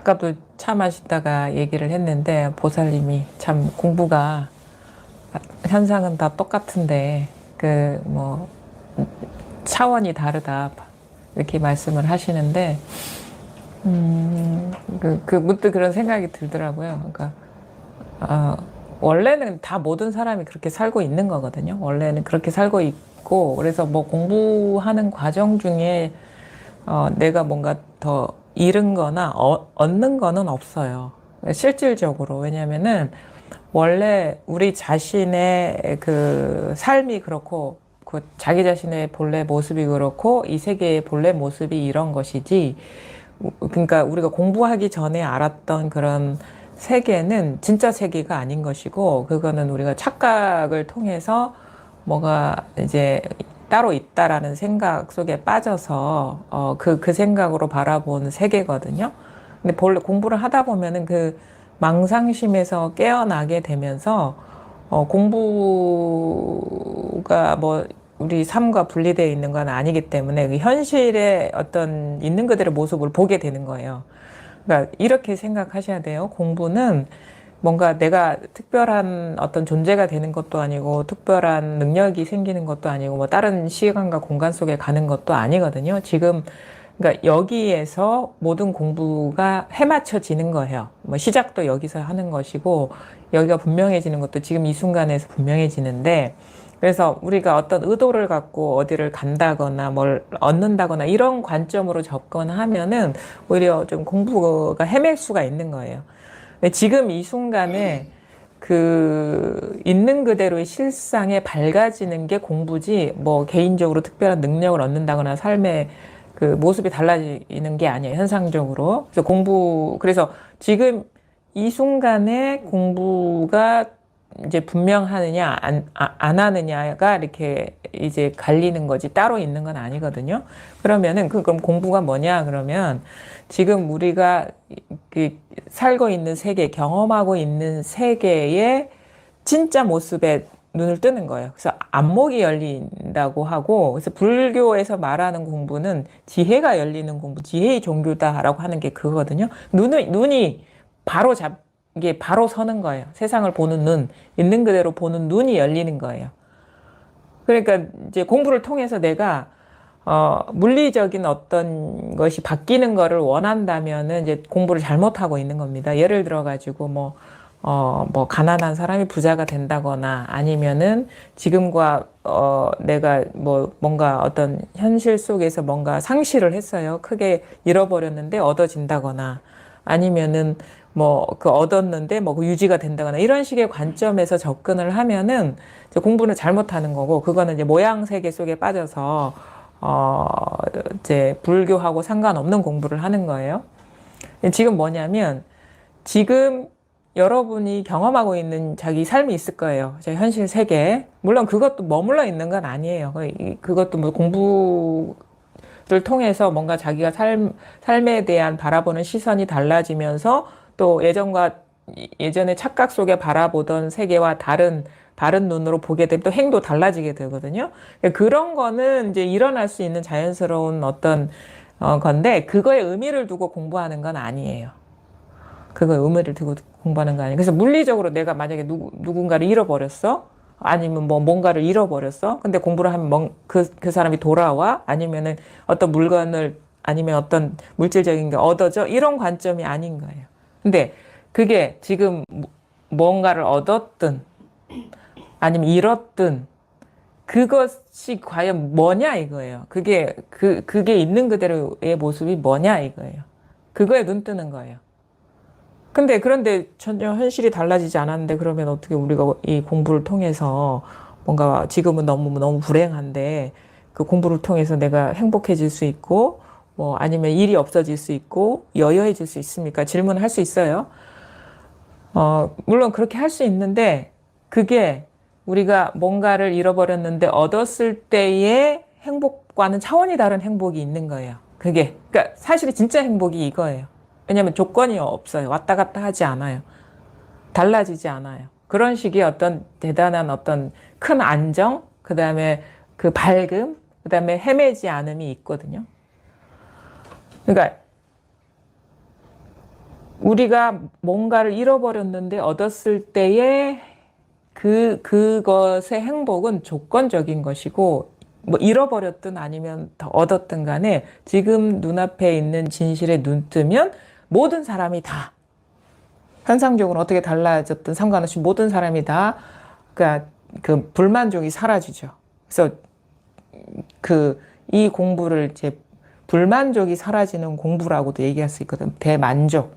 아까도 차 마시다가 얘기를 했는데 보살님이 참 공부가 현상은 다 똑같은데 그 뭐 차원이 다르다 이렇게 말씀을 하시는데 문득 그런 생각이 들더라고요. 그러니까 원래는 다 모든 사람이 그렇게 살고 있는 거거든요. 원래는 그렇게 살고 있고 그래서 뭐 공부하는 과정 중에 내가 뭔가 더 잃은 거나 얻는 거는 없어요. 실질적으로. 왜냐면은 원래 우리 자신의 그 삶이 그렇고 그 자기 자신의 본래 모습이 그렇고 이 세계의 본래 모습이 이런 것이지. 그러니까 우리가 공부하기 전에 알았던 그런 세계는 진짜 세계가 아닌 것이고 그거는 우리가 착각을 통해서 뭐가 이제 따로 있다라는 생각 속에 빠져서 그 생각으로 바라본 세계거든요. 근데 본래 공부를 하다 보면은 그 망상심에서 깨어나게 되면서 공부가 뭐 우리 삶과 분리되어 있는 건 아니기 때문에 그 현실의 어떤 있는 그대로 모습을 보게 되는 거예요. 그러니까 이렇게 생각하셔야 돼요. 공부는 뭔가 내가 특별한 어떤 존재가 되는 것도 아니고 특별한 능력이 생기는 것도 아니고 뭐 다른 시간과 공간 속에 가는 것도 아니거든요. 지금 그러니까 여기에서 모든 공부가 해맞춰지는 거예요. 뭐 시작도 여기서 하는 것이고 여기가 분명해지는 것도 지금 이 순간에서 분명해지는데 그래서 우리가 어떤 의도를 갖고 어디를 간다거나 뭘 얻는다거나 이런 관점으로 접근하면은 오히려 좀 공부가 헤맬 수가 있는 거예요. 근데 지금 이 순간에 그 있는 그대로의 실상에 밝아지는 게 공부지 뭐 개인적으로 특별한 능력을 얻는다거나 삶의 그 모습이 달라지는 게 아니에요. 현상적으로. 그래서 지금 이 순간에 공부가 이제 분명하느냐 안 하느냐가 이렇게 이제 갈리는 거지 따로 있는 건 아니거든요. 그러면은 그럼 공부가 뭐냐 그러면 지금 우리가 그 살고 있는 세계 경험하고 있는 세계의 진짜 모습에 눈을 뜨는 거예요. 그래서 안목이 열린다고 하고 그래서 불교에서 말하는 공부는 지혜가 열리는 공부, 지혜의 종교다라고 하는 게 그거거든요. 눈이 바로 이게 바로 서는 거예요. 세상을 보는 눈, 있는 그대로 보는 눈이 열리는 거예요. 그러니까 이제 공부를 통해서 내가 물리적인 어떤 것이 바뀌는 거를 원한다면은 이제 공부를 잘못하고 있는 겁니다. 예를 들어 가지고 뭐 가난한 사람이 부자가 된다거나 아니면은 지금과 내가 뭐 뭔가 어떤 현실 속에서 뭔가 상실을 했어요. 크게 잃어버렸는데 얻어진다거나 아니면은 뭐 그 얻었는데 뭐 그 유지가 된다거나 이런 식의 관점에서 접근을 하면은 이제 공부는 잘못하는 거고 그거는 이제 모양 세계 속에 빠져서 이제 불교하고 상관없는 공부를 하는 거예요. 지금 뭐냐면 지금 여러분이 경험하고 있는 자기 삶이 있을 거예요. 제 현실 세계. 물론 그것도 머물러 있는 건 아니에요. 그것도 뭐 공부를 통해서 뭔가 자기가 삶에 대한 바라보는 시선이 달라지면서 또 예전에 착각 속에 바라보던 세계와 다른 눈으로 보게 되면 또 행도 달라지게 되거든요. 그런 거는 이제 일어날 수 있는 자연스러운 어떤 건데 그거에 의미를 두고 공부하는 건 아니에요. 그거에 의미를 두고 공부하는 거 아니에요. 그래서 물리적으로 내가 만약에 누군가를 잃어버렸어? 아니면 뭐 뭔가를 잃어버렸어? 근데 공부를 하면 그 사람이 돌아와? 아니면은 어떤 물건을 아니면 어떤 물질적인 게 얻어져? 이런 관점이 아닌 거예요. 근데 그게 지금 뭔가를 얻었든 아니면 잃었든 그것이 과연 뭐냐 이거예요. 그게 있는 그대로의 모습이 뭐냐 이거예요. 그거에 눈 뜨는 거예요. 그런데 전혀 현실이 달라지지 않았는데 그러면 어떻게 우리가 이 공부를 통해서 뭔가 지금은 너무 불행한데 그 공부를 통해서 내가 행복해질 수 있고 뭐 아니면 일이 없어질 수 있고 여유해질 수 있습니까? 질문할 수 있어요. 물론 그렇게 할 수 있는데 그게 우리가 뭔가를 잃어버렸는데 얻었을 때의 행복과는 차원이 다른 행복이 있는 거예요. 그러니까 사실 진짜 행복이 이거예요. 왜냐하면 조건이 없어요. 왔다 갔다 하지 않아요. 달라지지 않아요. 그런 식의 어떤 대단한 어떤 큰 안정, 그 다음에 그 밝음, 그 다음에 헤매지 않음이 있거든요. 그러니까 우리가 뭔가를 잃어버렸는데 얻었을 때의 그것의 행복은 조건적인 것이고, 뭐 잃어버렸든 아니면 더 얻었든 간에 지금 눈앞에 있는 진실에 눈 뜨면 모든 사람이 다 현상적으로 어떻게 달라졌든 상관없이 모든 사람이 다 그러니까 그 불만족이 사라지죠. 그래서 이 공부를 이제 불만족이 사라지는 공부라고도 얘기할 수 있거든. 대만족.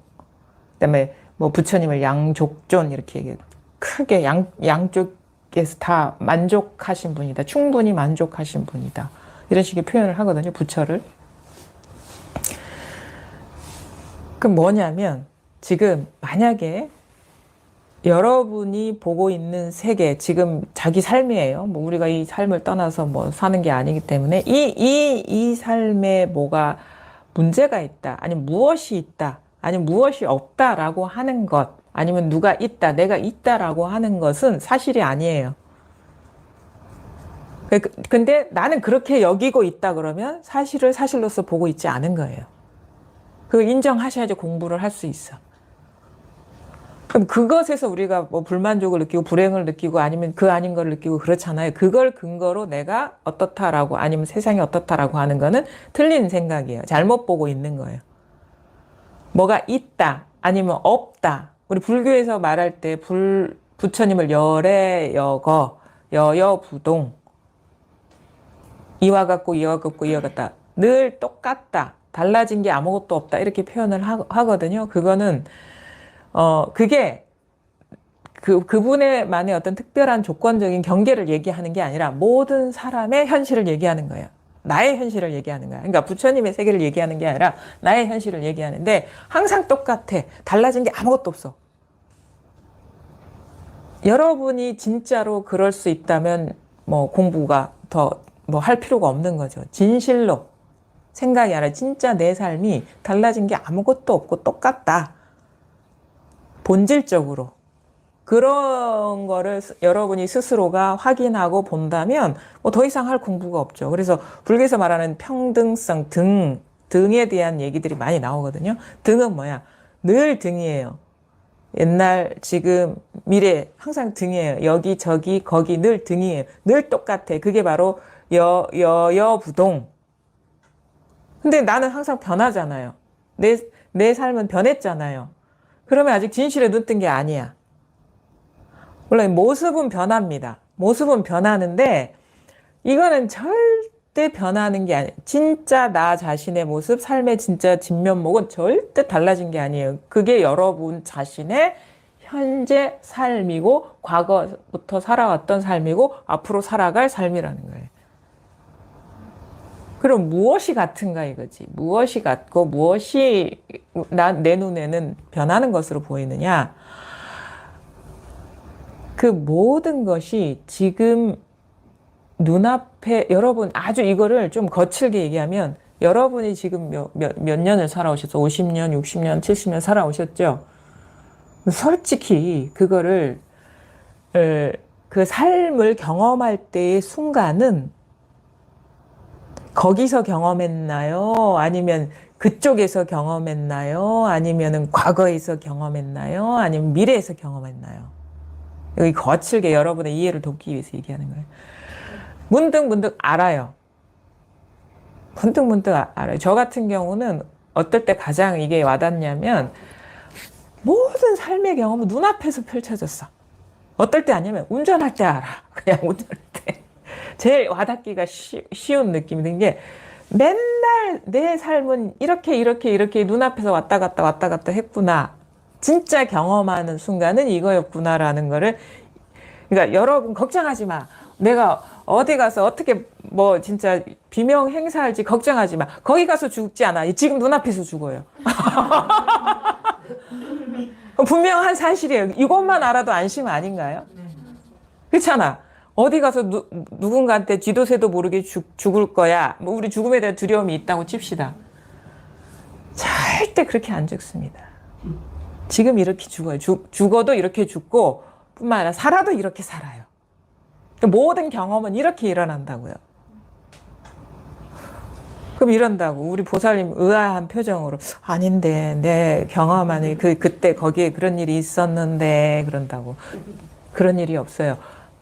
그다음에 뭐 부처님을 양족존 이렇게 얘기해요. 크게 양쪽에서 다 만족하신 분이다. 충분히 만족하신 분이다. 이런 식의 표현을 하거든요. 부처를. 그럼 뭐냐면 지금 만약에 여러분이 보고 있는 세계, 지금 자기 삶이에요. 뭐 우리가 이 삶을 떠나서 뭐 사는 게 아니기 때문에 이 삶에 뭐가 문제가 있다. 아니면 무엇이 있다. 아니면 무엇이 없다라고 하는 것. 아니면 누가 있다. 내가 있다라고 하는 것은 사실이 아니에요. 근데 나는 그렇게 여기고 있다 그러면 사실을 사실로서 보고 있지 않은 거예요. 그걸 인정하셔야지 공부를 할 수 있어. 그럼 그것에서 우리가 뭐 불만족을 느끼고 불행을 느끼고 아니면 그 아닌 걸 느끼고 그렇잖아요. 그걸 근거로 내가 어떻다라고 아니면 세상이 어떻다라고 하는 거는 틀린 생각이에요. 잘못 보고 있는 거예요. 뭐가 있다 아니면 없다. 우리 불교에서 말할 때 부처님을 열애여거 여여부동 이와 같고 이와 같고 이와 같다. 늘 똑같다. 달라진 게 아무것도 없다. 이렇게 표현을 하거든요. 그거는 그게 그분의만의 어떤 특별한 조건적인 경계를 얘기하는 게 아니라 모든 사람의 현실을 얘기하는 거예요. 나의 현실을 얘기하는 거야. 그러니까 부처님의 세계를 얘기하는 게 아니라 나의 현실을 얘기하는데 항상 똑같아. 달라진 게 아무것도 없어. 여러분이 진짜로 그럴 수 있다면 뭐 공부가 더 뭐 할 필요가 없는 거죠. 진실로 생각이 아니라 진짜 내 삶이 달라진 게 아무것도 없고 똑같다. 본질적으로. 그런 거를 여러분이 스스로가 확인하고 본다면 뭐 더 이상 할 공부가 없죠. 그래서 불교에서 말하는 평등성, 등에 대한 얘기들이 많이 나오거든요. 등은 뭐야? 늘 등이에요. 옛날, 지금, 미래 항상 등이에요. 여기, 저기, 거기 늘 등이에요. 늘 똑같아. 그게 바로 여부동. 근데 나는 항상 변하잖아요. 내 삶은 변했잖아요. 그러면 아직 진실에 눈 뜬 게 아니야. 물론 모습은 변합니다. 모습은 변하는데 이거는 절대 변하는 게 아니에요. 진짜 나 자신의 모습, 삶의 진짜 진면목은 절대 달라진 게 아니에요. 그게 여러분 자신의 현재 삶이고 과거부터 살아왔던 삶이고 앞으로 살아갈 삶이라는 거예요. 그럼 무엇이 같은가 이거지. 무엇이 같고 무엇이 내 눈에는 변하는 것으로 보이느냐. 그 모든 것이 지금 눈앞에 여러분 아주 이거를 좀 거칠게 얘기하면 여러분이 지금 몇 년을 살아오셨어? 50년, 60년, 70년 살아오셨죠? 솔직히 그거를 그 삶을 경험할 때의 순간은 거기서 경험했나요? 아니면 그쪽에서 경험했나요? 아니면은 과거에서 경험했나요? 아니면 미래에서 경험했나요? 여기 거칠게 여러분의 이해를 돕기 위해서 얘기하는 거예요. 문득 알아요. 문득 알아요. 저 같은 경우는 어떨 때 가장 이게 와닿냐면 모든 삶의 경험은 눈앞에서 펼쳐졌어. 어떨 때 아니면 운전할 때 알아. 그냥 운전할 때. 제일 와닿기가 쉬운 느낌이 든 게 맨날 내 삶은 이렇게 눈앞에서 왔다 갔다 했구나. 진짜 경험하는 순간은 이거였구나라는 거를 그러니까 여러분 걱정하지 마. 내가 어디 가서 어떻게 뭐 진짜 비명 행사할지 걱정하지 마. 거기 가서 죽지 않아. 지금 눈앞에서 죽어요. 분명한 사실이에요. 이것만 알아도 안심 아닌가요? 그렇잖아. 어디 가서 누군가한테 쥐도새도 모르게 죽을 거야. 뭐 우리 죽음에 대한 두려움이 있다고 칩시다. 절대 그렇게 안 죽습니다. 지금 이렇게 죽어요. 죽어도 이렇게 죽고 뿐만 아니라 살아도 이렇게 살아요. 모든 경험은 이렇게 일어난다고요. 그럼 이런다고 우리 보살님 의아한 표정으로 아닌데 내 경험하니 그때 거기에 그런 일이 있었는데 그런다고. 그런 일이 없어요.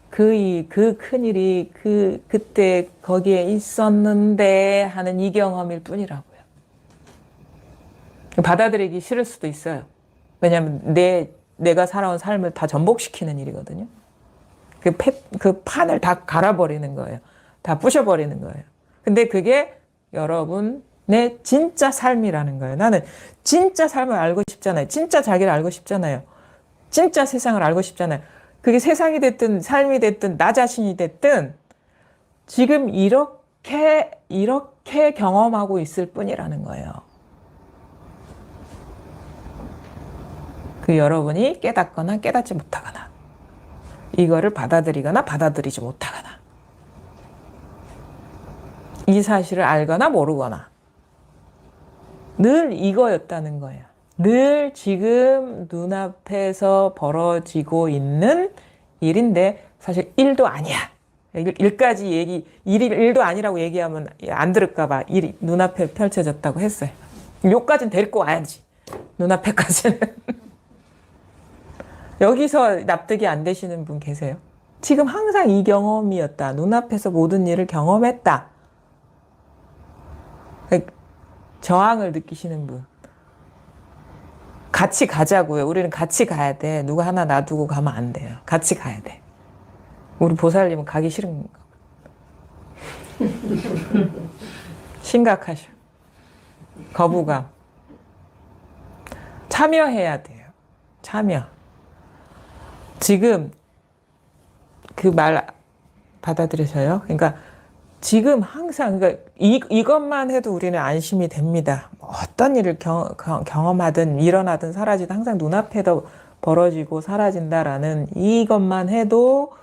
그 큰 일이 그때 거기에 있었는데 하는 이 경험일 뿐이라고요. 받아들이기 싫을 수도 있어요. 왜냐하면 내가 살아온 삶을 다 전복시키는 일이거든요. 그 판을 다 갈아버리는 거예요. 다 부셔버리는 거예요. 근데 그게 여러분의 진짜 삶이라는 거예요. 나는 진짜 삶을 알고 싶잖아요. 진짜 자기를 알고 싶잖아요. 진짜 세상을 알고 싶잖아요. 그게 세상이 됐든 삶이 됐든 나 자신이 됐든 지금 이렇게 경험하고 있을 뿐이라는 거예요. 그 여러분이 깨닫거나 깨닫지 못하거나 이거를 받아들이거나 받아들이지 못하거나 이 사실을 알거나 모르거나 늘 이거였다는 거예요. 늘 지금 눈앞에서 벌어지고 있는 일인데 사실 일도 아니야. 일도 아니라고 얘기하면 안 들을까 봐 일이 눈앞에 펼쳐졌다고 했어요. 요까지는 데리고 와야지. 눈앞에까지는. 여기서 납득이 안 되시는 분 계세요? 지금 항상 이 경험이었다. 눈앞에서 모든 일을 경험했다. 저항을 느끼시는 분. 같이 가자고요. 우리는 같이 가야 돼. 누가 하나 놔두고 가면 안 돼요. 같이 가야 돼. 우리 보살님은 가기 싫은 거. 심각하셔. 거부감. 참여해야 돼요. 참여. 지금 그 말 받아들여져요? 그러니까 지금 항상 그러니까 이것만 해도 우리는 안심이 됩니다. 어떤 일을 경험하든 일어나든 사라지든 항상 눈앞에도 벌어지고 사라진다라는 이것만 해도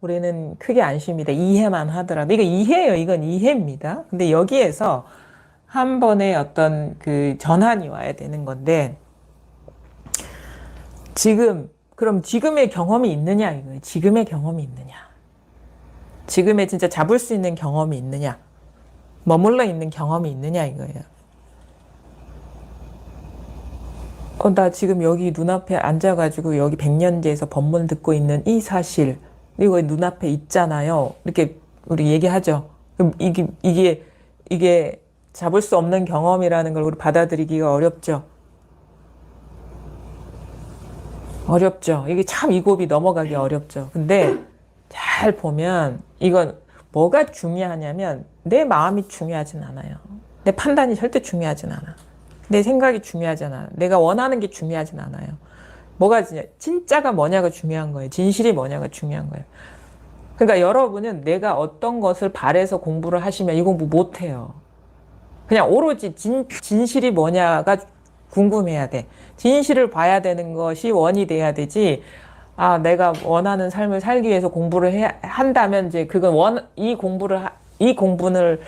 우리는 크게 안심이 돼. 이해만 하더라도 이거 이해예요. 이건 이해입니다. 근데 여기에서 한 번의 어떤 그 전환이 와야 되는 건데 그럼 지금의 경험이 있느냐 이거예요. 지금의 경험이 있느냐. 지금의 진짜 잡을 수 있는 경험이 있느냐. 머물러 있는 경험이 있느냐 이거예요. 나 지금 여기 눈앞에 앉아가지고 여기 백년제에서 법문 듣고 있는 이 사실 이거 눈앞에 있잖아요. 이렇게 우리 얘기하죠. 그럼 이게 잡을 수 없는 경험이라는 걸 우리 받아들이기가 어렵죠. 어렵죠. 이게 참 이 곱이 넘어가기 어렵죠. 근데 잘 보면 이건 뭐가 중요하냐면 내 마음이 중요하진 않아요. 내 판단이 절대 중요하진 않아. 내 생각이 중요하진 않아. 내가 원하는 게 중요하진 않아요. 뭐가 진짜가 뭐냐가 중요한 거예요. 진실이 뭐냐가 중요한 거예요. 그러니까 여러분은 내가 어떤 것을 바래서 공부를 하시면 이 공부 못해요. 그냥 오로지 진실이 뭐냐가 궁금해야 돼. 진실을 봐야 되는 것이 원이 돼야 되지. 내가 원하는 삶을 살기 위해서 공부를 한다면 이제 그건 이 공부를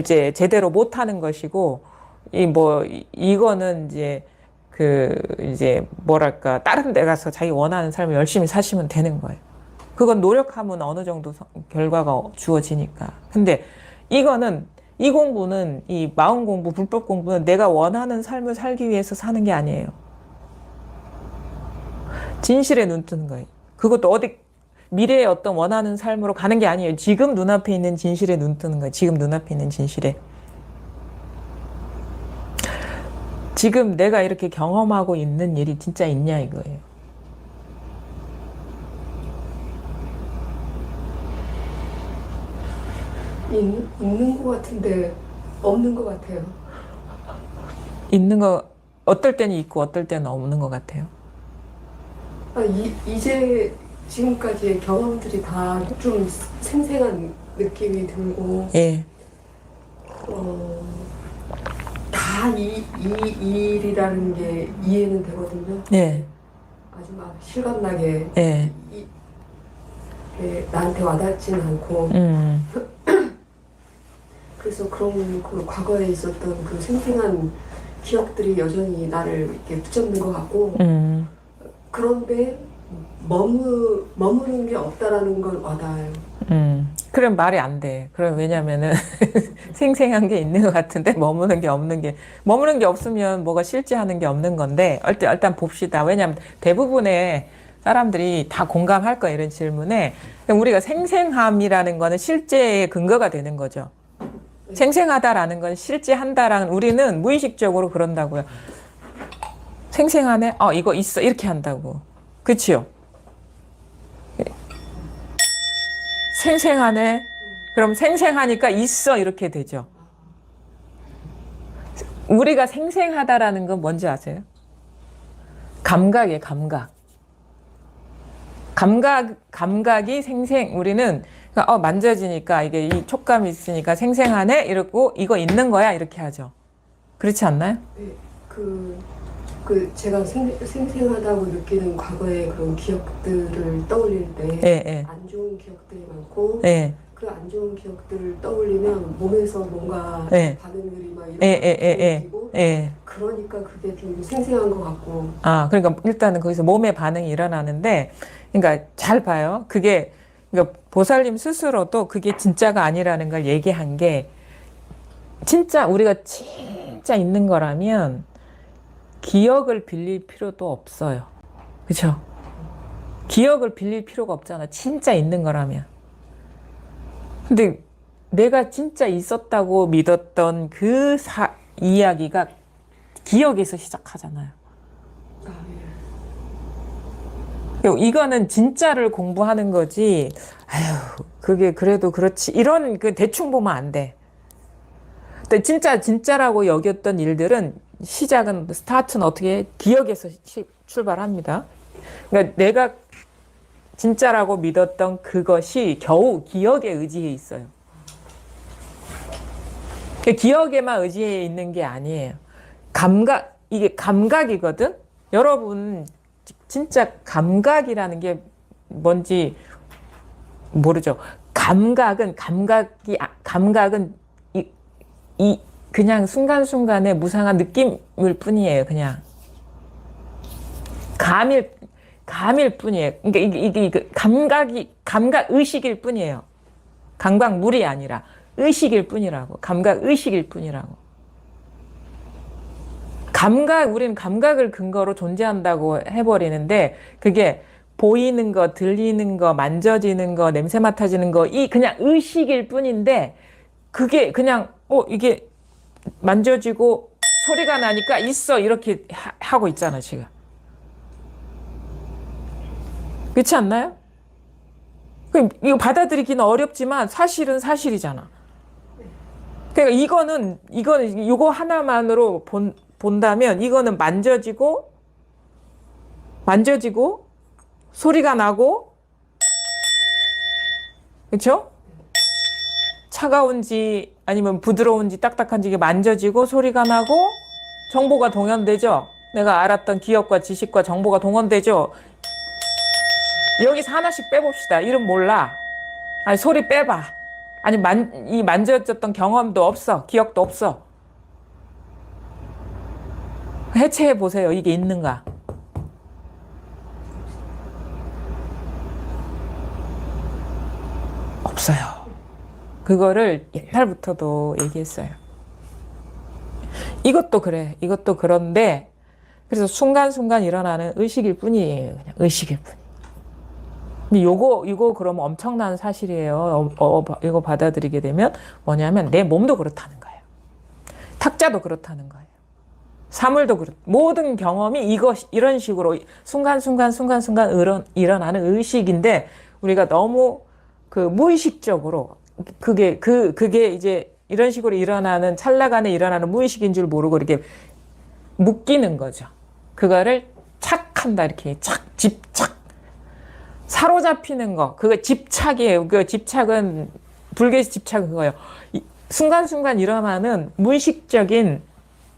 이제 제대로 못 하는 것이고, 이거는 이제 뭐랄까, 다른 데 가서 자기 원하는 삶을 열심히 사시면 되는 거예요. 그건 노력하면 어느 정도 결과가 주어지니까. 근데 이 공부는, 이 마음 공부, 불법 공부는 내가 원하는 삶을 살기 위해서 사는 게 아니에요. 진실에 눈 뜨는 거예요. 그것도 미래의 어떤 원하는 삶으로 가는 게 아니에요. 지금 눈앞에 있는 진실에 눈 뜨는 거예요. 지금 눈앞에 있는 진실에. 지금 내가 이렇게 경험하고 있는 일이 진짜 있냐 이거예요. 있는 것 같은데 없는 것 같아요. 있는 거 어떨 때는 있고 어떨 때는 없는 것 같아요. 이제 지금까지의 경험들이 다 좀 생생한 느낌이 들고, 예. 다 이 일이라는 게 이해는 되거든요. 예. 아주 막 실감나게 예. 나한테 와닿지는 않고, 그래서 그런 그 과거에 있었던 그 생생한 기억들이 여전히 나를 이렇게 붙잡는 것 같고, 그런데 머무는 게 없다라는 건 와닿아요. 그럼 말이 안 돼. 그럼 왜냐면은 생생한 게 있는 것 같은데 머무는 게 없으면 뭐가 실제하는 게 없는 건데 일단 봅시다. 왜냐면 대부분의 사람들이 다 공감할 거야, 이런 질문에. 우리가 생생함이라는 거는 실제의 근거가 되는 거죠. 생생하다라는 건 실제한다라는, 우리는 무의식적으로 그런다고요. 생생하네? 이거 있어. 이렇게 한다고. 그치요? 생생하네? 그럼 생생하니까 있어. 이렇게 되죠. 우리가 생생하다라는 건 뭔지 아세요? 감각이에요, 감각. 감각이 우리는 만져지니까 이게 이 촉감이 있으니까 생생하네? 이러고 이거 있는 거야? 이렇게 하죠. 그렇지 않나요? 네, 제가 생생하다고 느끼는 과거의 그런 기억들을 떠올릴 때 안 좋은 기억들이 많고 그 안 좋은 기억들을 떠올리면 몸에서 뭔가 반응들이 막 일어나고 그러니까 그게 좀 생생한 것 같고. 그러니까 일단은 거기서 몸의 반응이 일어나는데, 그러니까 잘 봐요. 그러니까 보살님 스스로도 그게 진짜가 아니라는 걸 얘기한 게, 진짜 우리가 진짜 있는 거라면 기억을 빌릴 필요도 없어요. 그렇죠? 기억을 빌릴 필요가 없잖아. 진짜 있는 거라면. 근데 내가 진짜 있었다고 믿었던 그 이야기가 기억에서 시작하잖아요. 이거는 진짜를 공부하는 거지. 그게 그래도 그렇지. 이런 대충 보면 안 돼. 근데 진짜라고 여겼던 일들은 스타트는 어떻게 기억에서 출발합니다. 그러니까 내가 진짜라고 믿었던 그것이 겨우 기억에 의지해 있어요. 기억에만 의지해 있는 게 아니에요. 이게 감각이거든? 여러분, 진짜 감각이라는 게 뭔지 모르죠? 감각은 그냥 순간순간의 무상한 느낌일 뿐이에요, 그냥. 감일 뿐이에요. 그러니까 이게 감각 의식일 뿐이에요. 감각물이 아니라 의식일 뿐이라고. 감각 의식일 뿐이라고. 우리는 감각을 근거로 존재한다고 해버리는데, 그게 보이는 거, 들리는 거, 만져지는 거, 냄새 맡아지는 거, 그냥 의식일 뿐인데, 그게 그냥, 이게 만져지고 소리가 나니까 있어. 이렇게 하고 있잖아, 지금. 그렇지 않나요? 이거 받아들이기는 어렵지만 사실은 사실이잖아. 그러니까 이거는 이거 하나만으로 본다면 이거는 만져지고 소리가 나고, 그렇죠? 차가운지 아니면 부드러운지 딱딱한지 이게 만져지고 소리가 나고 정보가 동원되죠. 내가 알았던 기억과 지식과 정보가 동원되죠. 여기서 하나씩 빼봅시다. 이름 몰라. 아니, 소리 빼봐. 아니, 이 만져졌던 경험도 없어. 기억도 없어. 해체해 보세요. 이게 있는가? 없어요. 그거를 옛날부터도 얘기했어요. 이것도 그래. 이것도 그런데, 그래서 순간순간 일어나는 의식일 뿐이에요. 그냥 의식일 뿐. 근데 이거 그러면 엄청난 사실이에요. 이거 받아들이게 되면 뭐냐면 내 몸도 그렇다는 거예요. 탁자도 그렇다는 거예요. 사물도 모든 경험이 이런 식으로 순간순간 일어나는 의식인데, 우리가 너무 무의식적으로 그게 이제 이런 식으로 찰나간에 일어나는 무의식인 줄 모르고 이렇게 묶이는 거죠. 그거를 착한다, 이렇게 집착. 사로잡히는 거, 그거 집착이에요. 그 집착은, 불교에서 집착은 그거예요. 순간순간 일어나는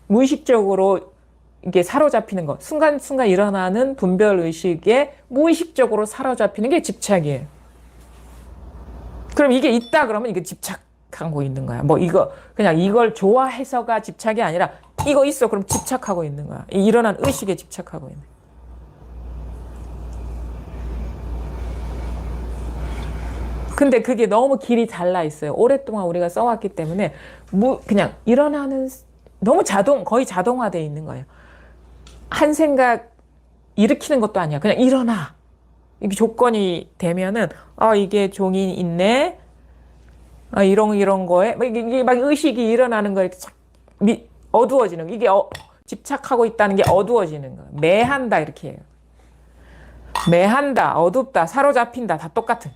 무의식적으로 이게 사로잡히는 거, 순간순간 일어나는 분별의식에 무의식적으로 사로잡히는 게 집착이에요. 그럼 이게 있다 그러면 이게 집착하고 있는 거야. 그냥 이걸 좋아해서가 집착이 아니라 이거 있어 그럼 집착하고 있는 거야. 일어난 의식에 집착하고 있는 거야. 근데 그게 너무 길이 잘라 있어요. 오랫동안 우리가 써왔기 때문에 그냥 일어나는 너무 거의 자동화되어 있는 거예요. 한 생각 일으키는 것도 아니야. 그냥 일어나. 이게 조건이 되면은 이게 종이 있네. 이런 거에 이게 막 의식이 일어나는 거에 어두워지는 거. 이게 집착하고 있다는 게 어두워지는 거예요. 매한다 이렇게 해요. 매한다, 어둡다, 사로잡힌다 다 똑같은.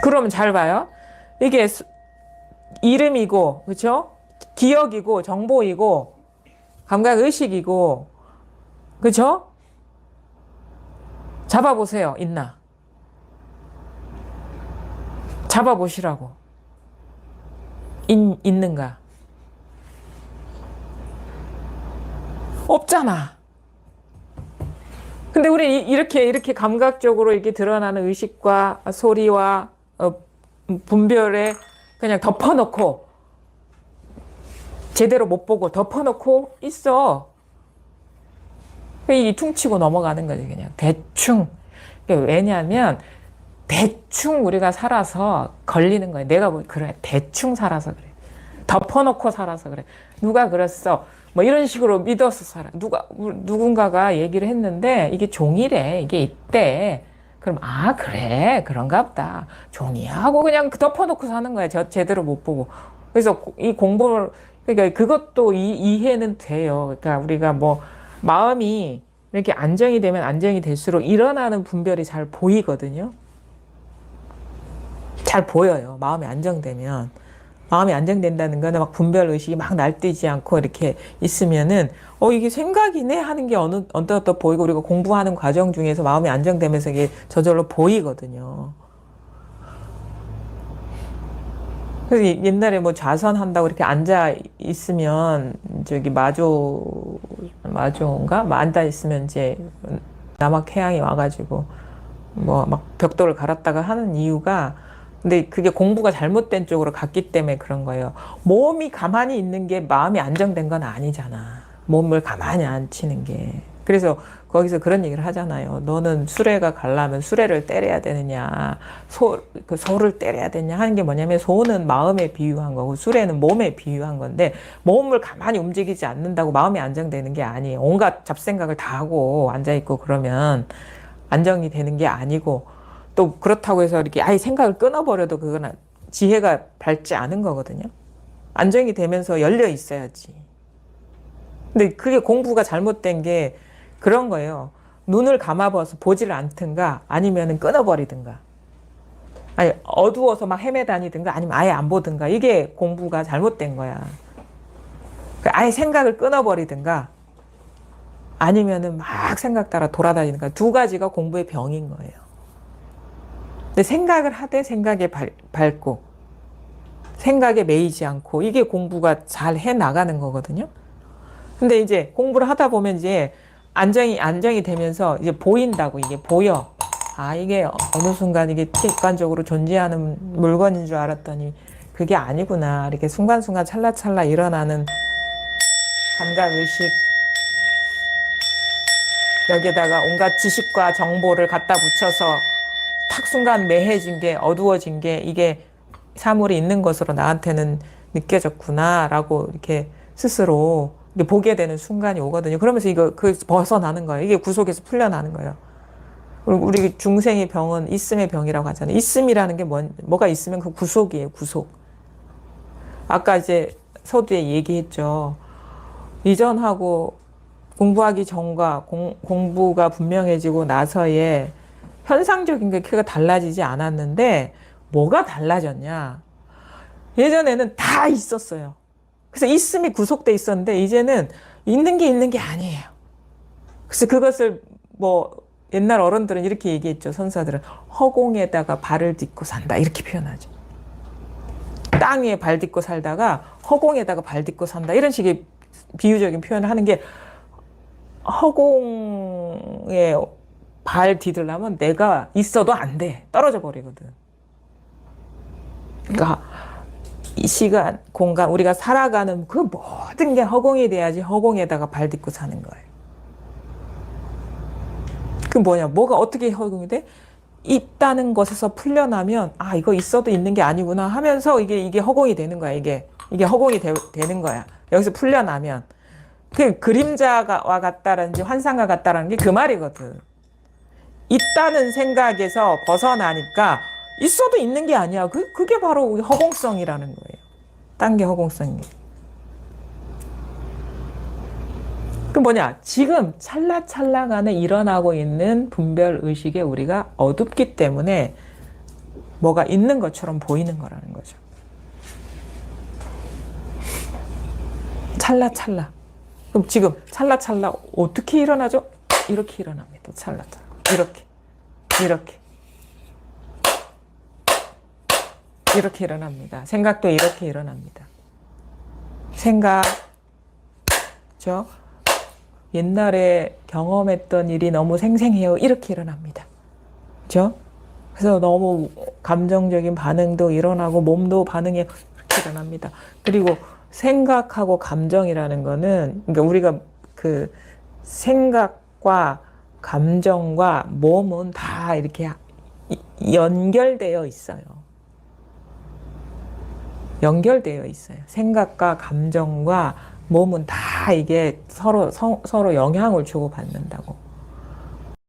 그러면 잘 봐요. 이게 이름이고, 그렇죠? 기억이고, 정보이고, 감각 의식이고, 그렇죠? 잡아보세요. 있나? 잡아보시라고. 있는가? 없잖아. 근데 우리 이렇게 감각적으로 이렇게 드러나는 의식과 소리와 분별에 그냥 덮어놓고 제대로 못 보고 덮어놓고 있어. 이 퉁치고 넘어가는 거지 그냥 대충. 왜냐하면 대충 우리가 살아서 걸리는 거야. 내가 그래 대충 살아서 그래. 덮어놓고 살아서 그래. 누가 그랬어. 뭐 이런 식으로 믿어서 살아. 누군가가 얘기를 했는데 이게 종이래. 이게 있대. 그럼 그래 그런가 보다. 종이야 하고 그냥 덮어놓고 사는 거야. 제대로 못 보고. 그래서 이 공부를 그러니까 그것도 이해는 돼요. 그러니까 우리가 뭐 마음이 이렇게 안정이 되면 안정이 될수록 일어나는 분별이 잘 보이거든요. 잘 보여요. 마음이 안정되면. 마음이 안정된다는 거는 막 분별 의식이 막 날뛰지 않고 이렇게 있으면은 이게 생각이네 하는 게 언뜻 보이고 우리가 공부하는 과정 중에서 마음이 안정되면서 이게 저절로 보이거든요. 그래서 옛날에 뭐 좌선한다고 이렇게 앉아 있으면 저기 마조인가? 앉아 있으면 이제 남악해양이 와가지고 뭐 막 벽돌을 갈았다가 하는 이유가 근데 그게 공부가 잘못된 쪽으로 갔기 때문에 그런 거예요. 몸이 가만히 있는 게 마음이 안정된 건 아니잖아. 몸을 가만히 안 치는 게. 그래서 거기서 그런 얘기를 하잖아요. 너는 수레가 가려면 수레를 때려야 되느냐, 소를 때려야 되느냐 하는 게 뭐냐면 소는 마음에 비유한 거고 수레는 몸에 비유한 건데 몸을 가만히 움직이지 않는다고 마음이 안정되는 게 아니에요. 온갖 잡생각을 다 하고 앉아있고 그러면 안정이 되는 게 아니고 또 그렇다고 해서 이렇게 아예 생각을 끊어버려도 그건 지혜가 밝지 않은 거거든요. 안정이 되면서 열려 있어야지. 근데 그게 공부가 잘못된 게 그런 거예요. 눈을 감아봐서 보지를 않든가 아니면 끊어버리든가 아니 어두워서 막 헤매다니든가 아니면 아예 안 보든가 이게 공부가 잘못된 거야. 아예 생각을 끊어버리든가 아니면은 막 생각 따라 돌아다니든가 두 가지가 공부의 병인 거예요. 근데 생각을 하되 생각에 밟고 생각에 매이지 않고 이게 공부가 잘 해 나가는 거거든요. 근데 이제 공부를 하다 보면 이제 안정이 되면서 이제 보인다고 이게 보여. 이게 어느 순간 이게 객관적으로 존재하는 물건인 줄 알았더니 그게 아니구나. 이렇게 순간순간 찰나찰나 일어나는 감각의식 여기에다가 온갖 지식과 정보를 갖다 붙여서 탁 순간 매해진 게 어두워진 게 이게 사물이 있는 것으로 나한테는 느껴졌구나 라고 이렇게 스스로 보게 되는 순간이 오거든요. 그러면서 벗어나는 거예요. 이게 구속에서 풀려나는 거예요. 그리고 우리 중생의 병은 있음의 병이라고 하잖아요. 있음이라는 게 뭐가 있으면 그 구속이에요. 구속. 아까 이제 서두에 얘기했죠. 이전하고 공부하기 전과 공부가 분명해지고 나서의 현상적인 게 크게 달라지지 않았는데 뭐가 달라졌냐. 예전에는 다 있었어요. 그래서 있음이 구속돼 있었는데 이제는 있는 게 아니에요. 그래서 그것을 뭐 옛날 어른들은 이렇게 얘기했죠. 선사들은 허공에다가 발을 딛고 산다 이렇게 표현하죠. 땅 위에 발 딛고 살다가 허공에다가 발 딛고 산다 이런 식의 비유적인 표현을 하는 게 허공에 발 디딜려면 내가 있어도 안 돼. 떨어져 버리거든. 그러니까 이 시간, 공간, 우리가 살아가는 그 모든 게 허공이 돼야지 허공에다가 발 딛고 사는 거예요. 그 뭐냐, 뭐가 어떻게 허공이 돼? 있다는 것에서 풀려나면 아 이거 있어도 있는 게 아니구나 하면서 이게 허공이 되는 거야. 이게 허공이 되는 거야. 여기서 풀려나면 그 그림자와 같다라든지 환상과 같다라는 게 그 말이거든. 있다는 생각에서 벗어나니까 있어도 있는 게 아니야. 그게 바로 허공성이라는 거예요. 딴 게 허공성이에요. 그 뭐냐? 지금 찰나찰나 안에 일어나고 있는 분별 의식에 우리가 어둡기 때문에 뭐가 있는 것처럼 보이는 거라는 거죠. 찰나찰나. 그럼 지금 찰나찰나 어떻게 일어나죠? 이렇게 일어납니다. 찰나찰나. 이렇게 일어납니다. 생각도 이렇게 일어납니다. 생각, 그렇죠? 옛날에 경험했던 일이 너무 생생해요. 이렇게 일어납니다. 그렇죠? 그래서 너무 감정적인 반응도 일어나고 몸도 반응해 이렇게 일어납니다. 그리고 생각하고 감정이라는 거는 그러니까 우리가 그 생각과 감정과 몸은 다 이렇게 연결되어 있어요. 연결되어 있어요. 생각과 감정과 몸은 다 이게 서로 영향을 주고받는다고.